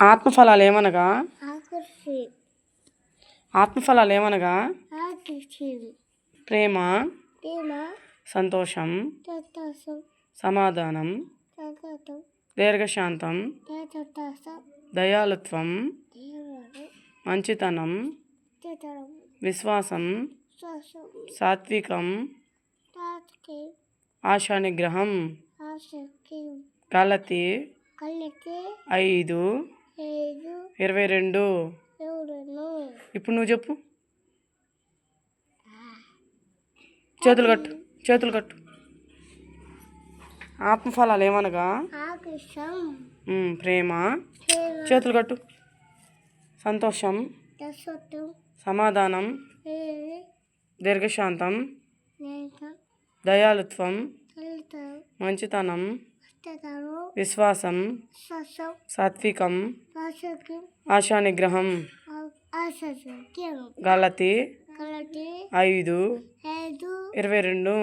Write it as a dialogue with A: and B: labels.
A: ఆత్మఫలాలు ఏమనగా
B: ఆకర్షి
A: ఆత్మఫలాలు ఏమనగా
B: ఆకర్షి
A: ప్రేమ,
B: ప్రేమ
A: సంతోషం,
B: సంతోషం
A: సమాధానం,
B: సంతోషం
A: దీర్ఘశాంతం,
B: సంతోషం
A: దయాళుత్వం,
B: దేవుడు
A: మంచితనం,
B: చిత్రం
A: విశ్వాసం,
B: శ్వాసం
A: సాత్వికం,
B: తాకి
A: ఆశానిగ్రహం.
B: ఆసక్తి
A: గలతీ
B: కళ్ళకి
A: 5:22.
B: ఎవరును
A: ఇప్పుడు నువ్వు చెప్పు. చేతులు కట్టు. ఆత్మఫలాలు ఏమనగా
B: ఆకర్షం
A: ప్రేమ, చేతులు కట్టు, సంతోషం,
B: దశతం
A: సమాధానం, దీర్ఘశాంతం,
B: నేత
A: దయాళుత్వం,
B: కళితం
A: మంచితనం,
B: అష్టతరు
A: విశ్వాసం,
B: శ్వాసం
A: సాత్వికం,
B: ఆసక్తి
A: ఆశానిగ్రహం.
B: ఆసక్తి
A: గలతీ
B: కళ్ళకి
A: 5:22.
B: 5